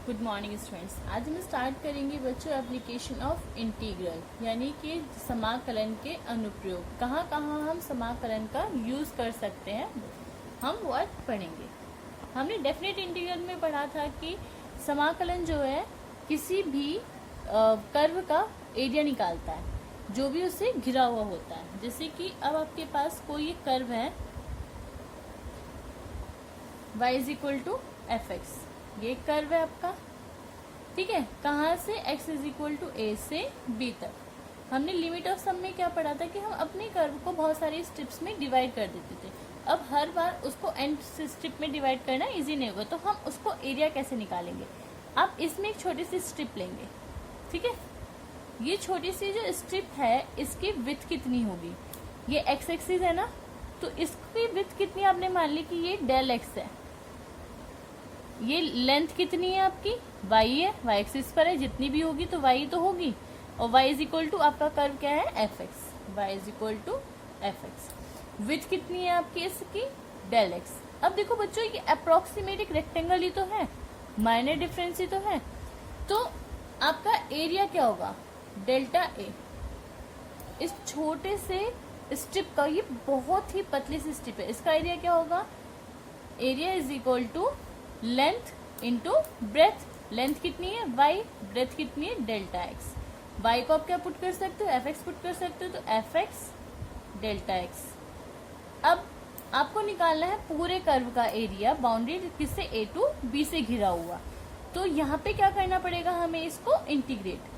Good morning students. आज हम start करेंगे बच्चों एप्लीकेशन ऑफ इंटीग्रल यानी कि समाकलन के अनुप्रयोग। कहाँ कहाँ हम समाकलन का यूज कर सकते हैं हम वो आज पढ़ेंगे। हमने डेफिनेट इंटीग्रल में पढ़ा था कि समाकलन जो है किसी भी कर्व का एरिया निकालता है जो भी उससे घिरा हुआ होता है। जैसे कि अब आपके पास कोई एक कर्व है y is equal to f x, ये कर्व है आपका, ठीक है। कहाँ से x is equal to a से b तक। हमने लिमिट ऑफ सम में क्या पढ़ा था कि हम अपने कर्व को बहुत सारी स्ट्रिप्स में डिवाइड कर देते थे। अब हर बार उसको एंड स्ट्रिप में डिवाइड करना इजी नहीं होगा, तो हम उसको एरिया कैसे निकालेंगे। आप इसमें एक छोटी सी स्ट्रिप लेंगे, ठीक है। ये छोटी सी जो स्ट्रिप है इसकी विड्थ कितनी होगी, ये x एक्सिस है ना, तो इसकी विड्थ कितनी आपने मान ली कि ये डेल x है। ये लेंथ कितनी है आपकी y है, y एक्सिस पर है, जितनी भी होगी तो y तो होगी, और y इज इक्वल टू आपका कर्व क्या है f x, y is equal to f x. Width कितनी है आपकी इसकी डेल x। अब देखो बच्चों ये अप्रोक्सीमेट एक रेक्टेंगल ही तो है, माइनर डिफरेंस ही तो है, तो आपका एरिया क्या होगा डेल्टा ए। इस छोटे से स्ट्रिप का, ये बहुत ही पतली सी स्ट्रिप है, इसका एरिया क्या होगा, area is equal to length into breadth. Length कितनी है y, ब्रेथ कितनी है डेल्टा x। y को आप क्या पुट कर सकते हो, एफ एक्स पुट कर सकते हो, तो एफ एक्स डेल्टा x। अब आपको निकालना है पूरे कर्व का एरिया, बाउंड्री किससे a टू b से घिरा हुआ। तो यहाँ पे क्या करना पड़ेगा हमें, इसको इंटीग्रेट।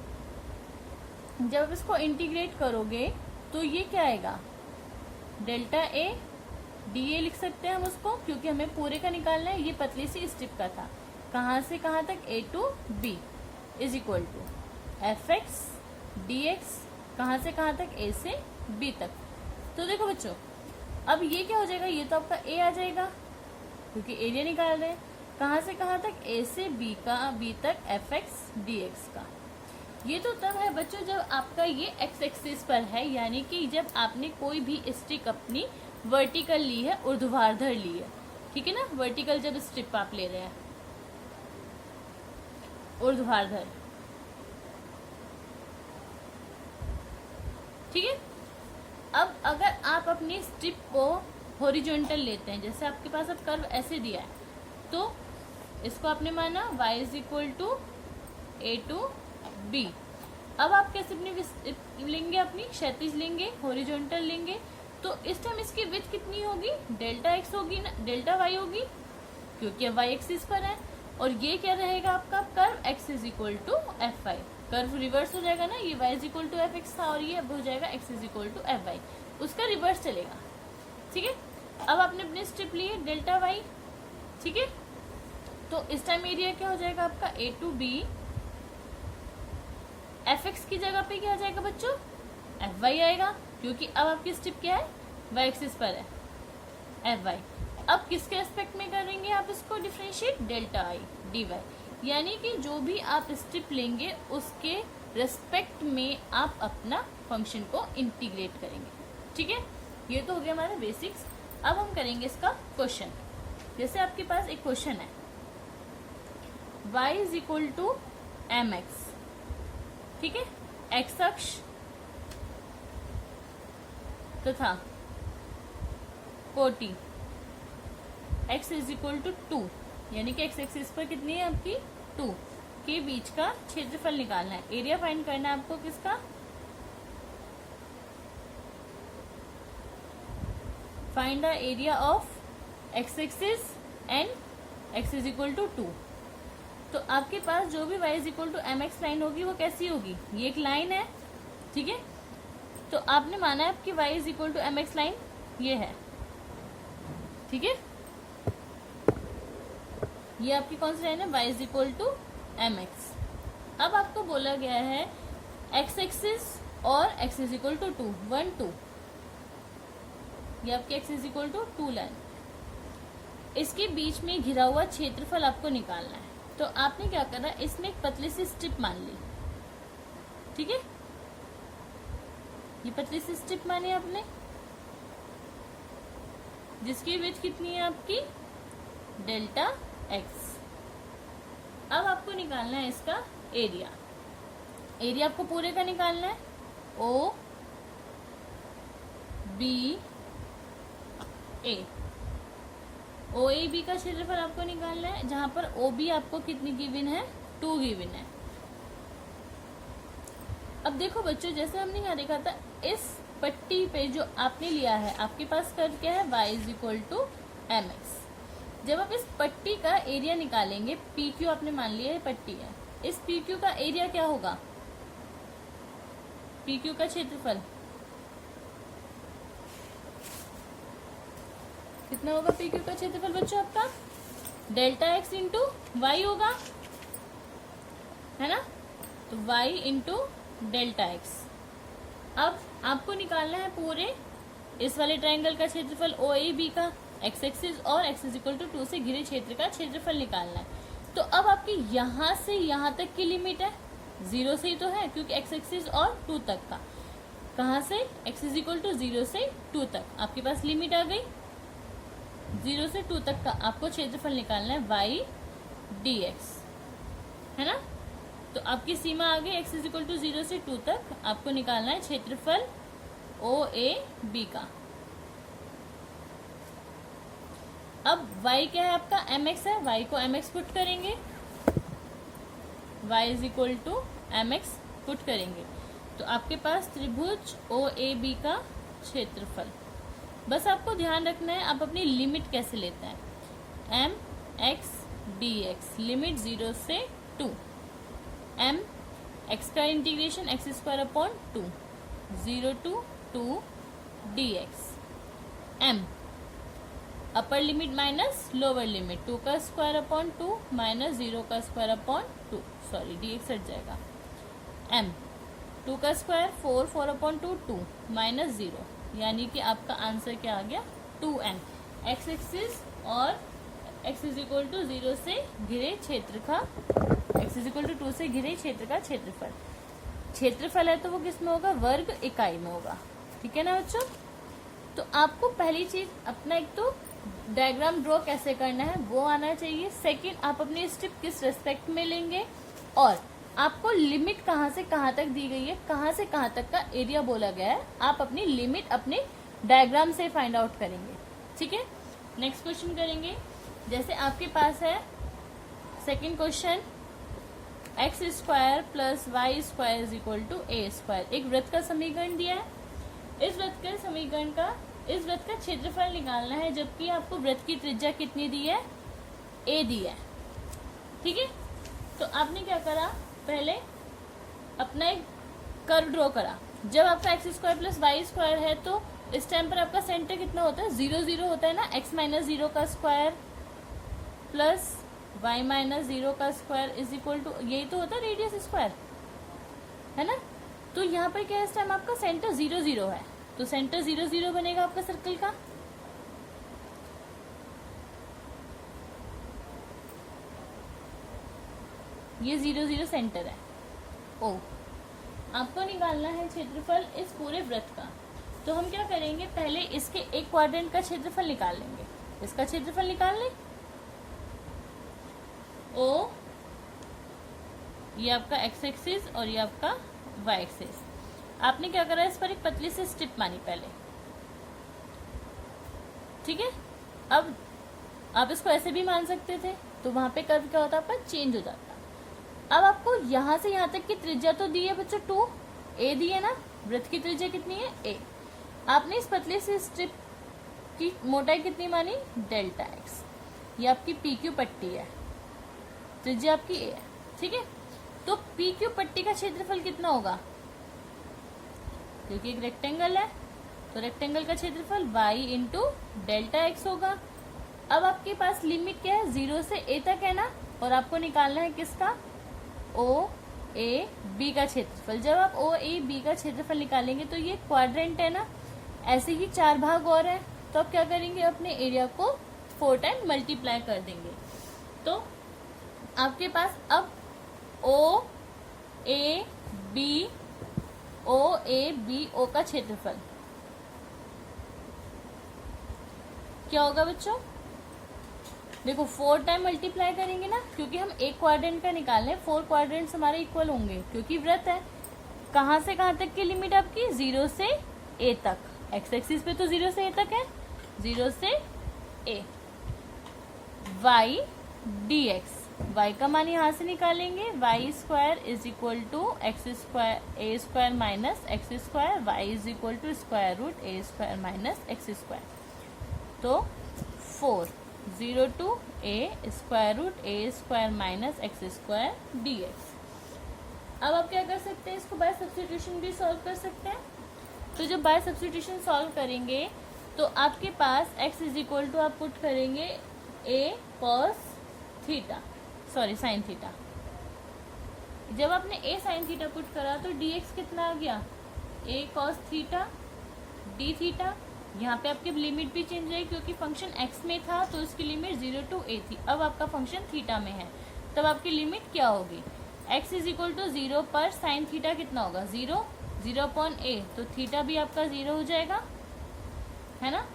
जब इसको इंटीग्रेट करोगे तो ये क्या आएगा डेल्टा a डी ए लिख सकते हैं हम उसको, क्योंकि हमें पूरे का निकालना है, ये पतली सी स्ट्रिप का था। कहाँ से कहाँ तक a to b is equal to f x d x, कहाँ से कहाँ तक a से b तक। तो देखो बच्चों अब ये क्या हो जाएगा, ये तो आपका a आ जाएगा क्योंकि एरिया निकाल रहे हैं। कहाँ से कहाँ तक a से b का, b तक एफ एक्स डी एक्स का। ये तो तब है बच्चों जब आपका ये एक्स एक्सिस पर है, यानी कि जब आपने कोई भी स्ट्रिप अपनी वर्टिकल ली है, ऊर्ध्वाधर ली है, ठीक है ना। वर्टिकल जब स्ट्रिप आप ले रहे हैं, ऊर्ध्वाधर, ठीक है। अब अगर आप अपनी स्ट्रिप को हॉरिजॉन्टल लेते हैं, जैसे आपके पास अब कर्व ऐसे दिया है, तो इसको आपने माना y is equal to a to b. अब आप कैसे अपनी लेंगे, अपनी क्षैतिज लेंगे, हॉरिजॉन्टल लेंगे, तो इस टाइम इसकी विड्थ कितनी होगी डेल्टा एक्स होगी ना, डेल्टा वाई होगी, क्योंकि वाई एक्सिस पर है। और ये क्या रहेगा आपका curve x is equal to f y. Curve reverse हो जाएगा ना, ये y is equal to f x था और ये अब हो जाएगा x is equal to f y, उसका रिवर्स चलेगा, ठीक है। अब आपने अपनी स्ट्रिप ली है डेल्टा वाई, ठीक है। तो इस टाइम एरिया क्या हो जाएगा आपका ए टू बी, एफ एक्स की जगह पे क्या आ जाएगा बच्चों एफ वाई आएगा, क्योंकि अब आपकी स्ट्रिप क्या है वाई एक्सिस पर है एफ वाई। अब किसके एस्पेक्ट में करेंगे आप इसको differentiate, delta I d y, यानी कि जो भी आप स्ट्रिप लेंगे उसके रेस्पेक्ट में आप अपना फंक्शन को इंटीग्रेट करेंगे, ठीक है। ये तो हो गया हमारा बेसिक्स। अब हम करेंगे इसका क्वेश्चन। जैसे आपके पास एक क्वेश्चन है y is equal to m x, ठीक है, एक्स अक्ष तथा कोटि x इज इक्वल टू 2, यानी कि x एक्सिस पर कितनी है आपकी 2 के बीच का क्षेत्रफल निकालना है। एरिया फाइंड करना है आपको किसका, find the area of x axis and x is equal to 2। तो आपके पास जो भी y is equal to m x line होगी वो कैसी होगी, ये एक लाइन है, ठीक है। तो आपने माना है आपकी y is equal to m x line ये है, ठीक है। ये आपकी कौन सी लाइन है, y is equal to m x. अब आपको बोला गया है x एक्सिस और x इज इक्वल टू 2 1 2, ये आपकी x is equal to 2 line, इसके बीच में घिरा हुआ क्षेत्रफल आपको निकालना है। तो आपने क्या करना है, इसमें एक पतली सी स्ट्रिप मान ली, ठीक है। ये पतली सी स्ट्रिप मानी आपने, जिसकी विड्थ कितनी है आपकी डेल्टा एक्स। अब आपको निकालना है इसका एरिया। एरिया आपको पूरे का निकालना है, O B A. O A B का क्षेत्रफल आपको निकालना है, जहां पर ओ बी आपको कितनी गिवन है, 2 गिवन है। अब देखो बच्चों, जैसे हमने यहाँ देखा था, इस पट्टी पे जो आपने लिया है, आपके पास कर्व क्या है, y is equal to m x. जब आप इस पट्टी का एरिया निकालेंगे, पी क्यू आपने मान लिया है पट्टी है, इस पी क्यू का एरिया क्या होगा, पी क्यू का क्षेत्रफल कितना होगा, पी क्यू का क्षेत्रफल बच्चों आपका डेल्टा एक्स इंटू वाई होगा, है ना। तो y इंटू डेल्टा एक्स। अब आपको निकालना है पूरे इस वाले ट्रायंगल का क्षेत्रफल ओ ए बी का, एक्स एक्सिस और एक्स इज इक्वल टू 2 से घिरे क्षेत्र का क्षेत्रफल निकालना है। तो अब आपकी यहाँ से यहाँ तक की लिमिट है, 0 से ही तो है, क्योंकि एक्स एक्सिस और 2 तक का, कहाँ से, एक्स इज इक्वल टू 0 से 2 तक आपके पास लिमिट आ गई। 0 से 2 तक का आपको क्षेत्रफल निकालना है y dx, है ना। तो आपकी सीमा आ गई, x इज इक्वल टू 0 से 2 तक आपको निकालना है क्षेत्रफल ओ ए बी का। अब y क्या है आपका, mx है, y को mx पुट करेंगे, y is equal to mx put करेंगे, तो आपके पास त्रिभुज ओ ए बी का क्षेत्रफल। बस आपको ध्यान रखना है आप अपनी लिमिट कैसे लेते हैं, m x d x, limit 0 से 2, एम एक्स का integration x square upon 2, 0 to 2 d x, m upper limit minus lower limit 2 का स्क्वायर अपॉन 2 माइनस 0 का square upon 2, sorry d x हट जाएगा, एम 2 का स्क्वायर 4, 4 अपॉन 2 2 माइनस 0, यानी कि आपका आंसर क्या आ गया, 2m। एक्स एक्सिस और x इज इक्वल टू 0 से घिरे क्षेत्र का, x इज इक्वल टू 2 से घिरे क्षेत्र का क्षेत्रफल। क्षेत्रफल है तो वो किस में होगा, वर्ग इकाई में होगा, ठीक है ना बच्चों। तो आपको पहली चीज अपना एक तो डायग्राम ड्रॉ कैसे करना है वो आना चाहिए। सेकंड, आप अपनी स्टेप किस रेस्पेक्ट में लेंगे, और आपको लिमिट कहाँ से कहाँ तक दी गई है, कहाँ से कहाँ तक का एरिया बोला गया है, आप अपनी लिमिट अपने डायग्राम से फाइंड आउट करेंगे, ठीक है। नेक्स्ट क्वेश्चन करेंगे, जैसे आपके पास है second question, x square plus y square is equal to a square. एक वृत्त का समीकरण दिया है, इस वृत्त के समीकरण का, इस वृत्त का क्षेत्रफल निकालना है, जबकि आपको वृत्त की त्रिज्या कितनी दी है, ए दी है, ठीक है। तो आपने क्या करा, पहले अपना एक कर्व ड्रॉ करा। जब आपका x square plus y square है तो इस टाइम पर आपका सेंटर कितना होता है, 0 0 होता है ना, x माइनस 0 का स्क्वायर प्लस y माइनस 0 का स्क्वायर इज इक्वल टू, यही तो होता है रेडियस स्क्वायर, है ना। तो यहाँ पर क्या है, इस टाइम आपका सेंटर 0 0 है, तो सेंटर 0 0 बनेगा आपका सर्कल का। ये 0 0 सेंटर है ओ। आपको निकालना है क्षेत्रफल इस पूरे वृत्त का, तो हम क्या करेंगे, पहले इसके एक क्वाड्रेंट का क्षेत्रफल निकाल लेंगे। इसका क्षेत्रफल निकाल लें, ओ ये आपका एक्स एक्सिस और ये आपका वाई एक्सिस। आपने क्या करा, इस पर एक पतली सी स्ट्रिप मानी पहले, ठीक है। अब आप इसको ऐसे भी मान सकते थे, तो वहां पे कर्व क्या होता, आपका चेंज हो जाता। अब आपको यहां से यहां तक की त्रिज्या तो दी है बच्चों 2, ए दी है ना, वृत्त की त्रिज्या कितनी है, ए। आपने इस पतले से स्ट्रिप की मोटाई कितनी मानी, डेल्टा एक्स। ये आपकी पी क्यू पट्टी है, त्रिज्या आपकी ए है, ठीक है। तो पी क्यू पट्टी का क्षेत्रफल कितना होगा, क्योंकि एक रेक्टेंगल है तो रेक्टेंगल का क्षेत्रफल y इंटू डेल्टा एक्स होगा। अब आपके पास लिमिट क्या है, 0 से a तक है ना, और आपको निकालना है किसका, ओ ए बी का क्षेत्रफल। जब आप ओ ए बी का क्षेत्रफल निकालेंगे तो ये क्वाड्रेंट है ना, ऐसे ही 4 भाग और हैं, तो आप क्या करेंगे, अपने एरिया को 4 टाइम मल्टीप्लाई कर देंगे। तो आपके पास अब ओ ए बी ओ का क्षेत्रफल क्या होगा बच्चों, देखो 4 टाइम मल्टीप्लाई करेंगे ना, क्योंकि हम एक क्वाड्रेंट का निकाल रहे हैं, 4 क्वाड्रेंट्स हमारे इक्वल होंगे क्योंकि वृत्त है। कहाँ से कहाँ तक की लिमिट आपकी? 0 से a तक। एक्स एक्सिस पे तो 0 से a तक है, 0 से a। y dx, y का मान यहाँ से निकालेंगे, y square is equal to x square a square minus x square, y is equal to square root A square minus x square. तो 4 0 to a square root A square minus x square d x. अब आप क्या कर सकते हैं, इसको bye substitution भी solve कर सकते हैं। तो जब बाय सब्स्टिट्यूशन सॉल्व करेंगे तो आपके पास x इज इक्वल टू आप पुट करेंगे a cos theta, sorry sine theta. जब आपने a साइन थीटा पुट करा तो dx कितना आ गया? a cos theta d theta. यहाँ पे आपकी लिमिट भी चेंज है क्योंकि फंक्शन x में था तो इसकी लिमिट 0 टू a थी। अब आपका फंक्शन थीटा में है, तब आपकी लिमिट क्या होगी? x इज इक्वल टू 0 पर साइन थीटा कितना होगा? 0, 0 अपॉन a, तो थीटा भी आपका 0 हो जाएगा, है ना।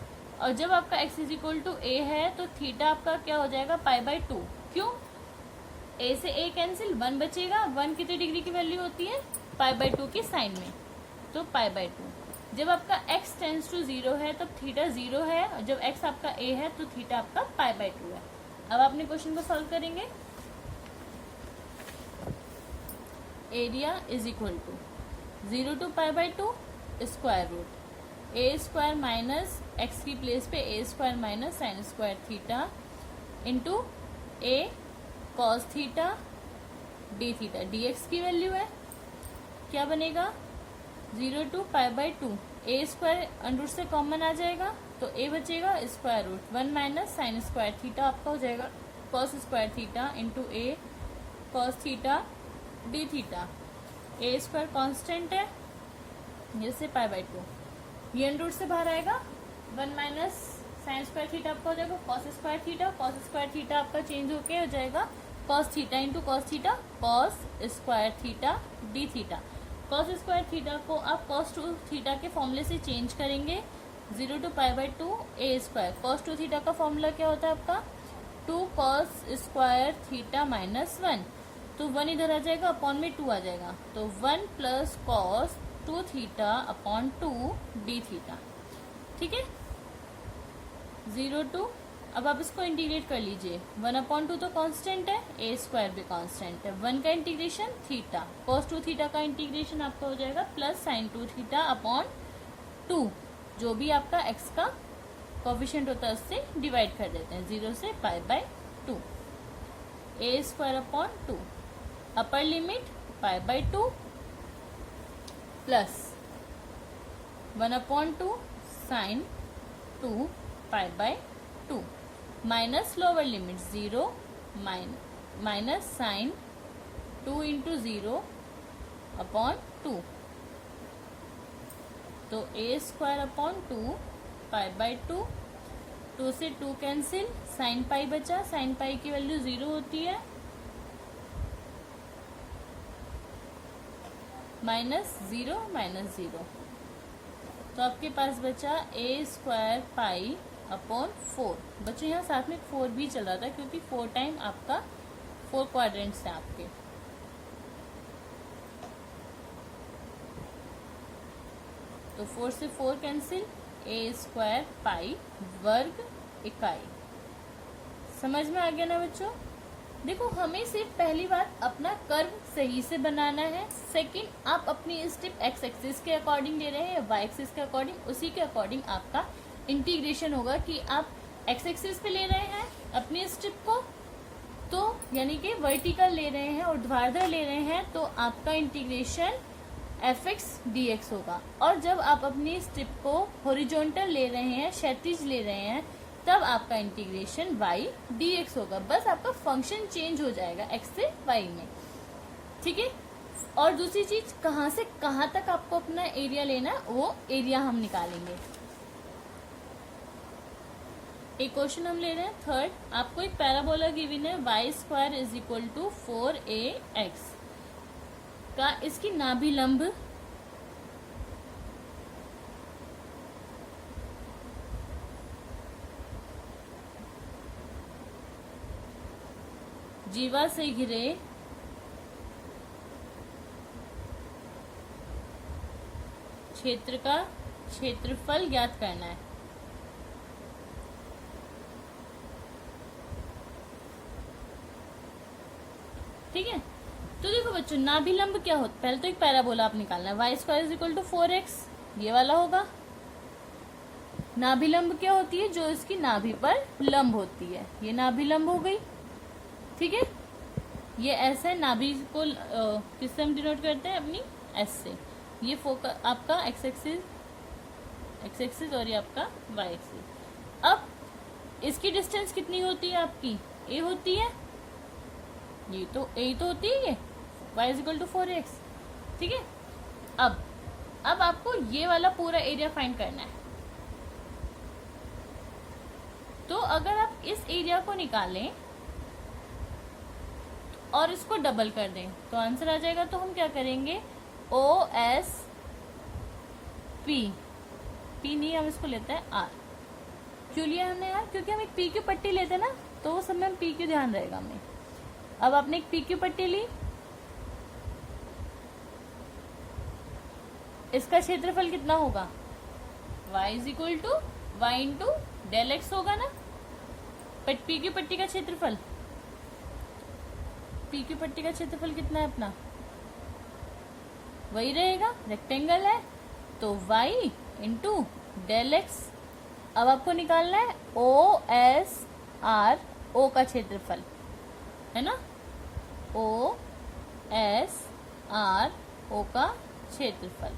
और जब आपका x is equal to a है तो थीटा आपका क्या हो जाएगा? π/2। क्यों? a से a कैंसिल, 1 बचेगा। 1 कितनी डिग्री की वैल्यू होती है? π/2 की साइन में, तो π/2। जब आपका x टेंस टू 0 है तब थीटा 0 है, और जब x आपका a है तो थीटा आपका π/2 है। अब आपने क्वेश्चन को सॉल्व करेंगे। Area is equal to 0 to π/2 square root A square minus X की प्लेस पे A square minus sine square theta into A cos theta D theta. D X की वैल्यू है, क्या बनेगा? 0 टू π/2, ए स्क्वायर अंडर से common आ जाएगा तो ए बचेगा square root 1 minus sine square theta आपका हो जाएगा cos square theta into A cos theta D theta. A square constant है, जैसे π/2, ये अंडर से बाहर आएगा, 1 माइनस साइन स्क्वायर थीटा आपका हो जाएगा cos square theta. Cos square theta आपका चेंज होके हो जाएगा cos theta into cos theta, cos square theta D theta. Cos square theta को आप कॉस 2 थीटा के फॉर्मूले से चेंज करेंगे, 0 to π/2 A square. Cos 2 theta का फॉर्मूला क्या होता है आपका? 2 कॉस स्क्वायर थीटा माइनस 1, तो 1 इधर आ जाएगा, अपॉन में 2 आ जाएगा, तो 1 plus cos 2 theta upon 2 D theta. ठीक है, 0 टू, अब आप इसको इंटीग्रेट कर लीजिए, 1/2 तो कांस्टेंट है, ए स्क्वायर भी कांस्टेंट है, 1 का इंटीग्रेशन थीटा, cos 2 थीटा का इंटीग्रेशन आपका हो जाएगा प्लस साइन 2 थीटा अपॉन 2, जो भी आपका x का कोफिशिएंट होता है उससे डिवाइड कर देते हैं, 0 से π/2, A square upon 2, upper limit π/2 plus 1/2 sine 2 π/2 minus lower limit 0 minus sine 2 into 0 upon 2, तो ए स्क्वायर अपॉन 2 π/2, 2 से 2 कैंसिल, साइन पाई बचा, साइन पाई की वैल्यू 0 होती है, माइनस 0 माइनस 0, तो आपके पास बचा ए स्क्वायर पाई अपॉन 4। बच्चों यहाँ साथ में 4 भी चल रहा था क्योंकि 4 टाइम आपका 4 क्वाड्रेंट्स हैं आपके। तो 4 से 4 कैंसिल, ए स्क्वायर पाई वर्ग इकाई। समझ में आ गया ना बच्चों? देखो, हमें सिर्फ पहली बात अपना कर्व सही से बनाना है। सेकंड, आप अपनी स्टेप एक्स एक्सिस के अकॉर्डिंग ले रहे हैं या वाई एक्सिस के अकॉर्डिंग, उसी के अकॉर्डिंग आपका इंटीग्रेशन होगा कि आप एक्स एक्सिस पे ले रहे हैं अपनी स्टेप को, तो यानी कि वर्टिकल ले रहे हैं और ऊर्ध्वाधर ले रहे हैं, तो आपका इंटीग्रेशन fx dx होगा। और जब आप अपनी स्टेप को हॉरिजॉन्टल ले रहे हैं, क्षैतिज ले रहे हैं, तब आपका इंटीग्रेशन y dx होगा। बस आपका फंक्शन चेंज हो जाएगा x से y में। ठीक है, और दूसरी चीज, कहाँ से कहाँ तक आपको अपना एरिया लेना है वो एरिया हम निकालेंगे। एक क्वेश्चन हम ले रहे हैं थर्ड, आपको एक पैराबोला गिवन है y square is equal to 4ax का इसकी नाभि लंब जीवा से घिरे क्षेत्र का क्षेत्रफल ज्ञात करना है। ठीक है, तो देखो बच्चों, नाभिलंब क्या होता है? पहले तो एक पैराबोला आप निकालना है। Y square is equal to 4x, ये वाला होगा। नाभिलंब क्या होती है? जो इसकी नाभि पर लंब होती है। ये नाभिलंब हो गई। ठीक है, ये ऐसा है। नाभि को किससे हम डिनोट करते हैं? अपनी एस से। ये फोकस आपका एक्स एक्सिस और ये आपका वाई एक्सिस। अब इसकी डिस्टेंस कितनी होती है आपकी? ए होती है। ये तो ए तो होती है। ये y is equal to 4x। ठीक है, अब आपको ये वाला पूरा एरिया फाइंड करना है। तो अगर आप इस एरिया को निकालें और इसको डबल कर दें तो आंसर आ जाएगा। तो हम क्या करेंगे? ओ एस पी, पी नहीं, हम इसको लेते हैं आर। क्यों लिया हमने यार? क्योंकि हम एक पी क्यू पट्टी लेते हैं ना, तो उस समय हम पी क्यू ध्यान रहेगा हमें। अब आपने एक पी क्यू पट्टी ली, इसका क्षेत्रफल कितना होगा? y is equal to y into del x होगा ना। बट पी क्यू पट्टी का क्षेत्रफल, पी क्यू पट्टी का क्षेत्रफल कितना है अपना? वही रहेगा, रेक्टेंगल है तो y इंटू डेल एक्स। अब आपको निकालना है ओ एस आर, ओ का क्षेत्रफल है ना। ओ एस आर, ओ का क्षेत्रफल,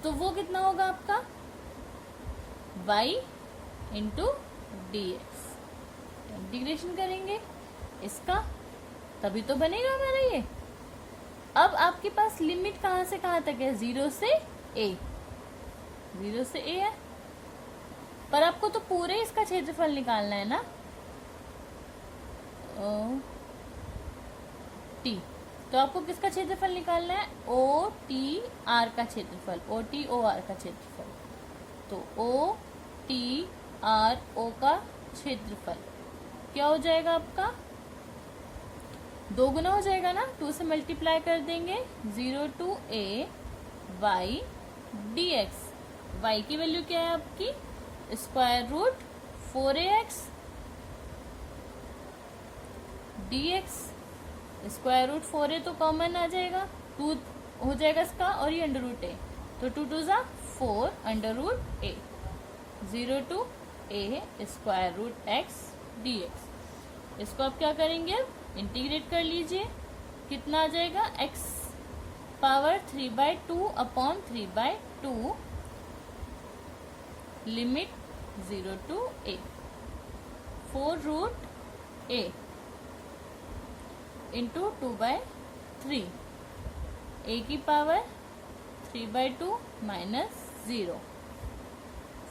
तो वो कितना होगा आपका? y into D x. Integration करेंगे इसका, तभी तो बनेगा हमारा ये। अब आपके पास लिमिट कहाँ से कहाँ तक है? 0 से a, 0 से a है। पर आपको तो पूरे इसका क्षेत्रफल निकालना है ना। टी, तो आपको किसका क्षेत्रफल निकालना है? ओ टी आर का क्षेत्रफल, ओ टी ओ आर का क्षेत्रफल। तो ओ टी आर ओ का क्षेत्रफल क्या हो जाएगा आपका? 2 गुना हो जाएगा ना, 2 से मल्टीप्लाई कर देंगे। 0 to a y d x. Y की वैल्यू क्या है आपकी? Square root 4ax d x. Square root 4a तो कॉमन आ जाएगा, 2 हो जाएगा इसका, और ये अंडर रूट a, तो 2 2 जा 4 under root a। 0 to a square root x d x. इसको आप क्या करेंगे? अब इंटीग्रेट कर लीजिए। कितना आ जाएगा? x power 3/2 upon 3/2 limit 0 to a, 4 root a into 2/3, a की पावर 3/2 माइनस 0,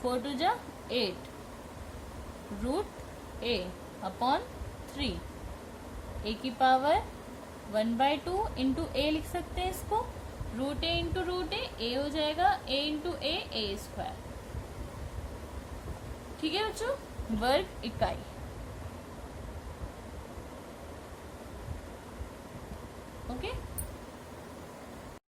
4 2 जा 8 रूट a अपॉन 3, a की पावर 1/2 इंटू a लिख सकते हैं इसको। Root a into root a हो जाएगा a इंटू a स्क्वायर। ठीक है बच्चों, वर्ग इकाई। ओके।